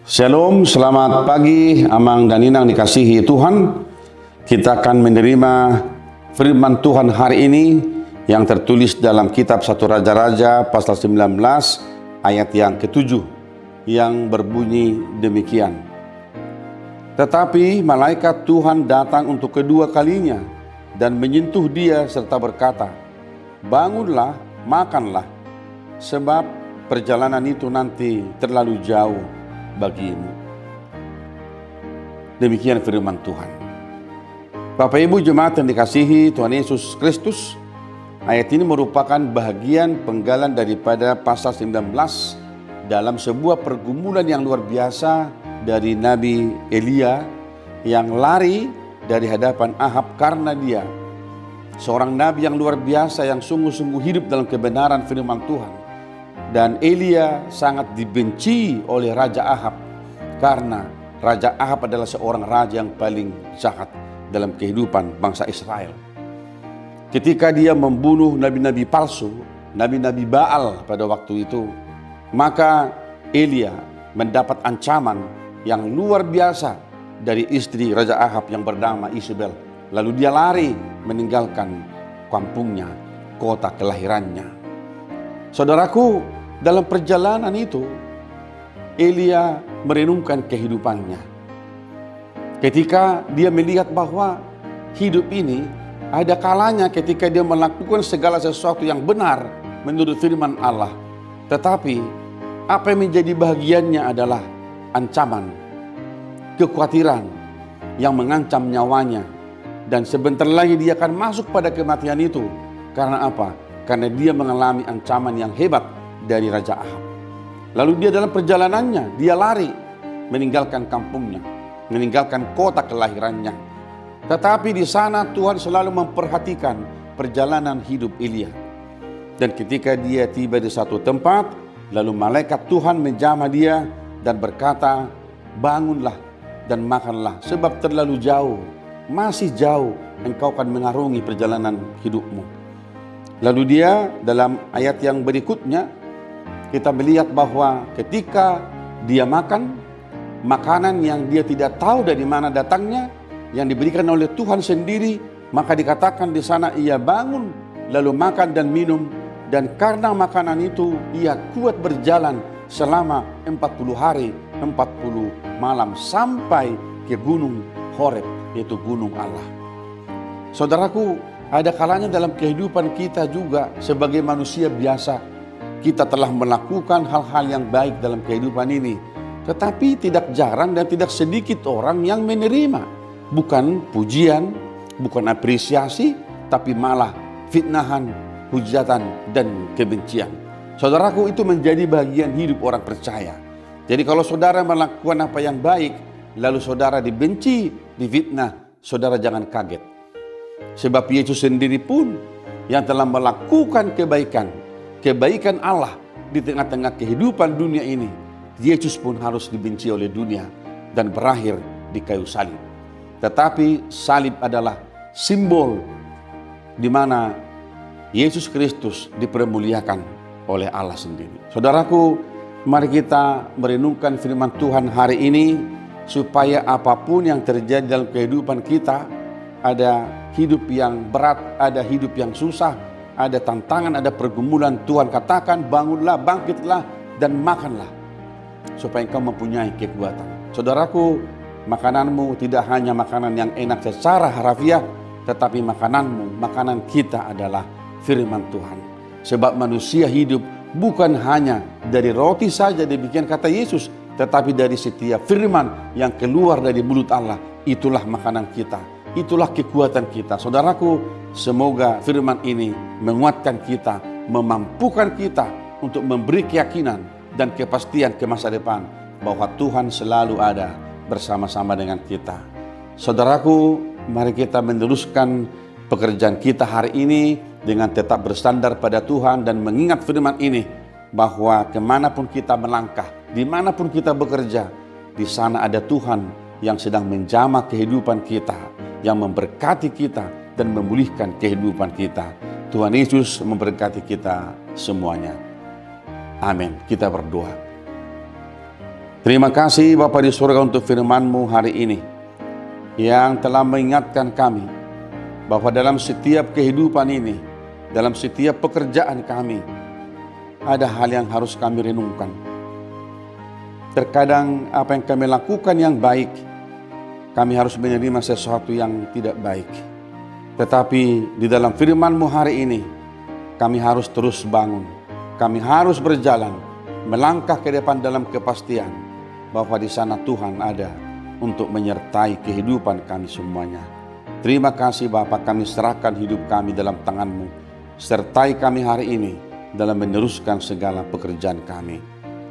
Shalom, selamat pagi, Amang dan Inang dikasihi Tuhan. Kita akan menerima firman Tuhan hari ini yang tertulis dalam kitab 1 Raja-Raja pasal 19 ayat yang ke-7 yang berbunyi demikian. Tetapi malaikat Tuhan datang untuk kedua kalinya dan menyentuh dia serta berkata, "Bangunlah, makanlah, sebab perjalanan itu nanti terlalu jauh bagimu." Demikian firman Tuhan. Bapak Ibu jemaat yang dikasihi Tuhan Yesus Kristus, ayat ini merupakan bahagian penggalan daripada pasal 19 dalam sebuah pergumulan yang luar biasa dari Nabi Elia yang lari dari hadapan Ahab karena dia seorang nabi yang luar biasa yang sungguh-sungguh hidup dalam kebenaran firman Tuhan. Dan Elia sangat dibenci oleh Raja Ahab karena Raja Ahab adalah seorang raja yang paling jahat dalam kehidupan bangsa Israel. Ketika dia membunuh nabi-nabi palsu, nabi-nabi Baal pada waktu itu, maka Elia mendapat ancaman yang luar biasa dari istri Raja Ahab yang bernama Isabel. Lalu dia lari meninggalkan kampungnya, kota kelahirannya. Saudaraku, dalam perjalanan itu, Elia merenungkan kehidupannya. Ketika dia melihat bahwa hidup ini ada kalanya ketika dia melakukan segala sesuatu yang benar menurut firman Allah. Tetapi apa yang menjadi bahagiannya adalah ancaman, kekhawatiran yang mengancam nyawanya. Dan sebentar lagi dia akan masuk pada kematian itu. Karena apa? Karena dia mengalami ancaman yang hebat dari Raja Ahab. Lalu dia dalam perjalanannya, dia lari meninggalkan kampungnya, meninggalkan kota kelahirannya. Tetapi di sana Tuhan selalu memperhatikan perjalanan hidup Elia. Dan ketika dia tiba di satu tempat, lalu malaikat Tuhan menjamah dia dan berkata, "Bangunlah dan makanlah, sebab terlalu jauh, masih jauh engkau akan mengarungi perjalanan hidupmu." Lalu dia dalam ayat yang berikutnya kita melihat bahwa ketika dia makan makanan yang dia tidak tahu dari mana datangnya, yang diberikan oleh Tuhan sendiri, maka dikatakan di sana ia bangun lalu makan dan minum, dan karena makanan itu ia kuat berjalan selama 40 hari 40 malam sampai ke gunung Horeb, yaitu gunung Allah. Saudaraku, ada kalanya dalam kehidupan kita juga sebagai manusia biasa, kita telah melakukan hal-hal yang baik dalam kehidupan ini. Tetapi tidak jarang dan tidak sedikit orang yang menerima. Bukan pujian, bukan apresiasi, tapi malah fitnahan, hujatan, dan kebencian. Saudaraku, itu menjadi bagian hidup orang percaya. Jadi kalau saudara melakukan apa yang baik, lalu saudara dibenci, difitnah, saudara jangan kaget. Sebab Yesus sendiri pun yang telah melakukan kebaikan Allah di tengah-tengah kehidupan dunia ini, Yesus pun harus dibenci oleh dunia dan berakhir di kayu salib. Tetapi salib adalah simbol di mana Yesus Kristus dipermuliakan oleh Allah sendiri. Saudaraku, mari kita merenungkan firman Tuhan hari ini supaya apapun yang terjadi dalam kehidupan kita, ada hidup yang berat, ada hidup yang susah, ada tantangan, ada pergumulan, Tuhan katakan bangunlah, bangkitlah, dan makanlah supaya engkau mempunyai kekuatan. Saudaraku, makananmu tidak hanya makanan yang enak secara harafiah, tetapi makanan kita adalah firman Tuhan. Sebab manusia hidup bukan hanya dari roti saja, demikian kata Yesus, tetapi dari setiap firman yang keluar dari mulut Allah. Itulah makanan kita, itulah kekuatan kita. Saudaraku, semoga firman ini menguatkan kita, memampukan kita untuk memberi keyakinan dan kepastian ke masa depan bahwa Tuhan selalu ada bersama-sama dengan kita. Saudaraku, mari kita meneruskan pekerjaan kita hari ini dengan tetap bersandar pada Tuhan dan mengingat firman ini bahwa kemanapun kita melangkah, dimanapun kita bekerja, di sana ada Tuhan yang sedang menjamah kehidupan kita, yang memberkati kita dan memulihkan kehidupan kita. Tuhan Yesus memberkati kita semuanya. Amin. Kita berdoa. Terima kasih Bapa di surga untuk firman-Mu hari ini yang telah mengingatkan kami bahwa dalam setiap kehidupan ini, dalam setiap pekerjaan kami, ada hal yang harus kami renungkan. Terkadang apa yang kami lakukan yang baik, kami harus menerima sesuatu yang tidak baik. Tetapi di dalam firman-Mu hari ini, kami harus terus bangun. Kami harus berjalan, melangkah ke depan dalam kepastian bahwa di sana Tuhan ada untuk menyertai kehidupan kami semuanya. Terima kasih Bapa, kami serahkan hidup kami dalam tangan-Mu. Sertai kami hari ini dalam meneruskan segala pekerjaan kami.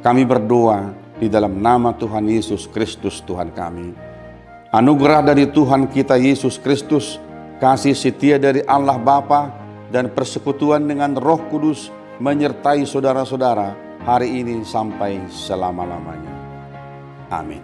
Kami berdoa di dalam nama Tuhan Yesus Kristus Tuhan kami. Anugerah dari Tuhan kita Yesus Kristus, kasih setia dari Allah Bapa, dan persekutuan dengan Roh Kudus menyertai saudara-saudara hari ini sampai selama-lamanya. Amin.